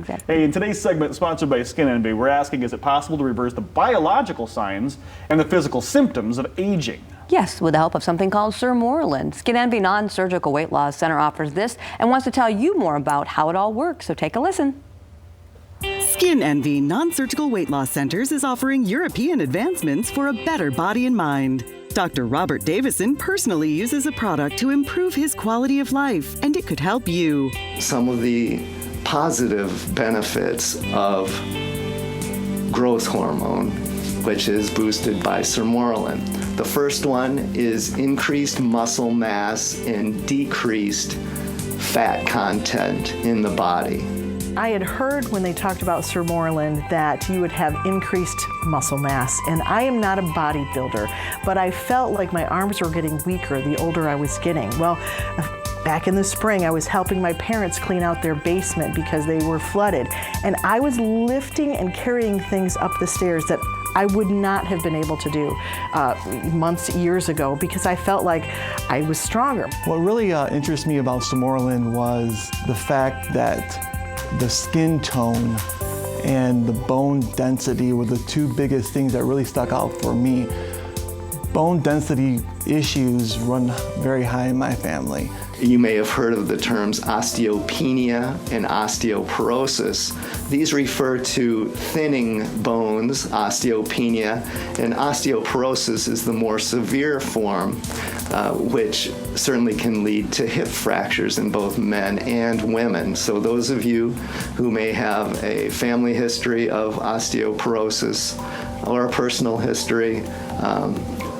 Exactly. Hey, in today's segment, sponsored by Skin Envy, we're asking, is it possible to reverse the biological signs and the physical symptoms of aging? Yes, with the help of something called Sermorelin. Skin Envy Non-Surgical Weight Loss Center offers this and wants to tell you more about how it all works, so take a listen. Skin Envy Non-Surgical Weight Loss Centers is offering European advancements for a better body and mind. Dr. Robert Davison personally uses a product to improve his quality of life, and it could help you. Some of the positive benefits of growth hormone, which is boosted by Sermorelin. The first one is increased muscle mass and decreased fat content in the body. I had heard when they talked about Sermorelin that you would have increased muscle mass, and I am not a bodybuilder, but I felt like my arms were getting weaker the older I was getting. Well, back in the spring, I was helping my parents clean out their basement because they were flooded, and I was lifting and carrying things up the stairs that I would not have been able to do years ago because I felt like I was stronger. What really interests me about Sermorelin was the fact that the skin tone and the bone density were the two biggest things that really stuck out for me. Bone density issues run very high in my family. You may have heard of the terms osteopenia and osteoporosis. These refer to thinning bones, osteopenia, and osteoporosis is the more severe form, which certainly can lead to hip fractures in both men and women. So those of you who may have a family history of osteoporosis or a personal history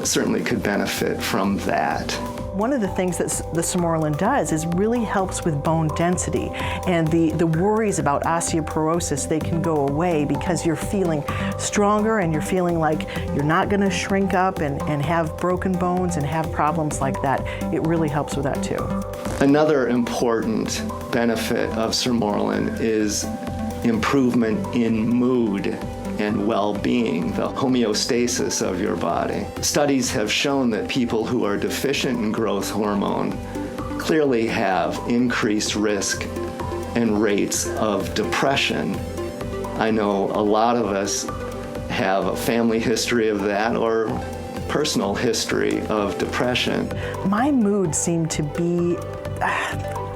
certainly could benefit from that. One of the things that the Sermorelin does is really helps with bone density, and the worries about osteoporosis, they can go away because you're feeling stronger and you're feeling like you're not going to shrink up and have broken bones and have problems like that. It really helps with that too. Another important benefit of Sermorelin is improvement in mood and well-being, the homeostasis of your body. Studies have shown that people who are deficient in growth hormone clearly have increased risk and rates of depression. I know a lot of us have a family history of that or personal history of depression. My mood seemed to be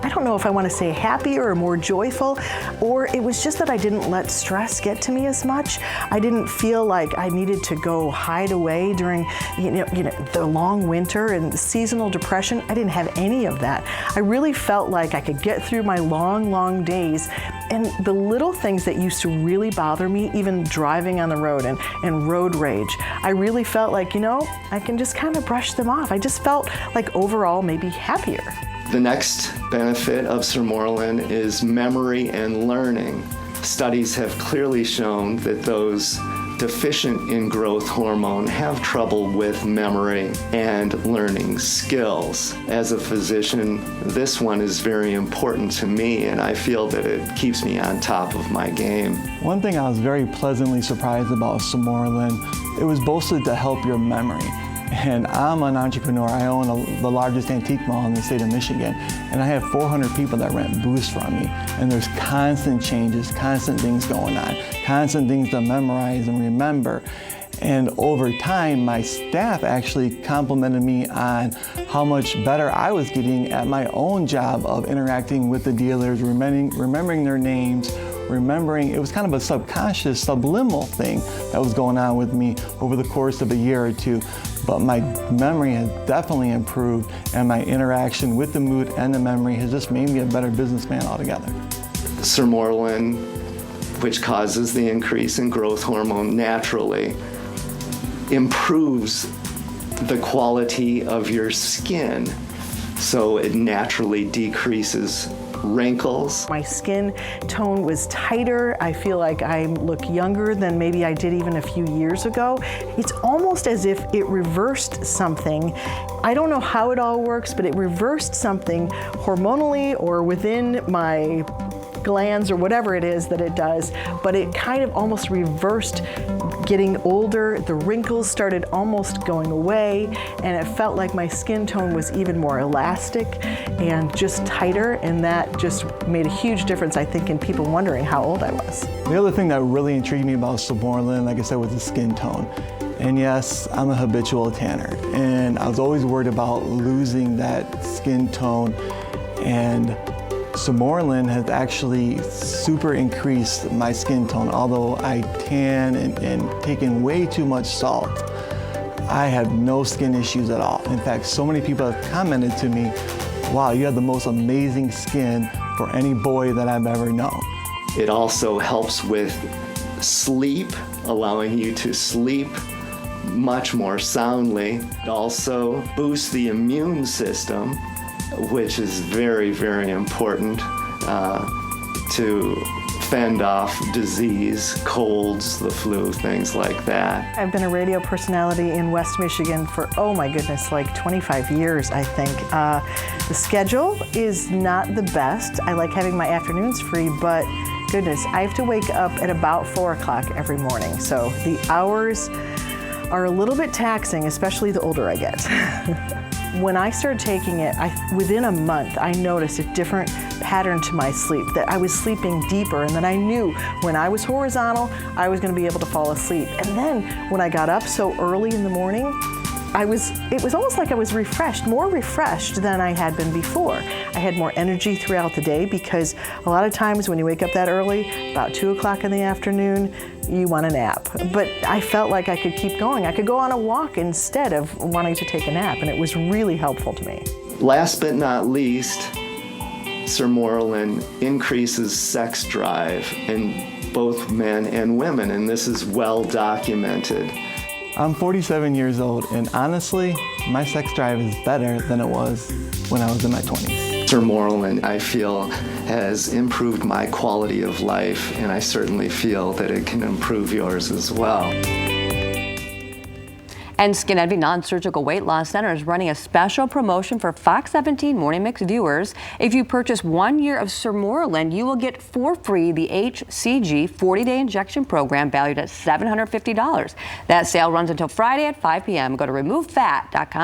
I don't know if I want to say happier or more joyful, or it was just that I didn't let stress get to me as much. I didn't feel like I needed to go hide away during the long winter and the seasonal depression. I didn't have any of that. I really felt like I could get through my long days, and the little things that used to really bother me, even driving on the road and road rage, I really felt like, I can just kind of brush them off. I just felt like overall maybe happier. The next benefit of Sermorelin is memory and learning. Studies have clearly shown that those deficient in growth hormone have trouble with memory and learning skills. As a physician, this one is very important to me, and I feel that it keeps me on top of my game. One thing I was very pleasantly surprised about Sermorelin, it was boasted to help your memory. And I'm an entrepreneur. I own the largest antique mall in the state of Michigan, and I have 400 people that rent booths from me. And there's constant changes, constant things going on, constant things to memorize and remember. And over time, my staff actually complimented me on how much better I was getting at my own job of interacting with the dealers, remembering their names, it was kind of a subconscious, subliminal thing that was going on with me over the course of a year or two. But my memory has definitely improved, and my interaction with the mood and the memory has just made me a better businessman altogether. Sermorelin, which causes the increase in growth hormone naturally, improves the quality of your skin, so it naturally decreases wrinkles. My skin tone was tighter. I feel like I look younger than maybe I did even a few years ago. It's almost as if it reversed something. I don't know how it all works, but it reversed something hormonally or within my glands or whatever it is that it does, but it kind of almost reversed getting older. The wrinkles started almost going away, and it felt like my skin tone was even more elastic and just tighter, and that just made a huge difference, I think, in people wondering how old I was. The other thing that really intrigued me about Sermorelin, like I said, was the skin tone. And yes, I'm a habitual tanner, and I was always worried about losing that skin tone, and Sermorelin has actually super increased my skin tone. Although I tan and take in way too much salt, I have no skin issues at all. In fact, so many people have commented to me, wow, you have the most amazing skin for any boy that I've ever known. It also helps with sleep, allowing you to sleep much more soundly. It also boosts the immune system, which is very, very important to fend off disease, colds, the flu, things like that. I've been a radio personality in West Michigan for, oh my goodness, like 25 years, I think. The schedule is not the best. I like having my afternoons free, but goodness, I have to wake up at about 4 o'clock every morning. So the hours are a little bit taxing, especially the older I get. When I started taking it, within a month, I noticed a different pattern to my sleep, that I was sleeping deeper, and that I knew when I was horizontal, I was going to be able to fall asleep. And then when I got up so early in the morning, it was almost like I was refreshed, more refreshed than I had been before. I had more energy throughout the day, because a lot of times when you wake up that early, about 2 o'clock in the afternoon, you want a nap. But I felt like I could keep going. I could go on a walk instead of wanting to take a nap, and it was really helpful to me. Last but not least, Sermorelin increases sex drive in both men and women, and this is well documented. I'm 47 years old, and honestly, my sex drive is better than it was when I was in my 20s. Sermorelin, I feel, has improved my quality of life, and I certainly feel that it can improve yours as well. And Skin Envy Non-Surgical Weight Loss Center is running a special promotion for Fox 17 Morning Mix viewers. If you purchase 1 year of Sermorelin, you will get for free the HCG 40-day injection program valued at $750. That sale runs until Friday at 5 p.m. Go to removefat.com.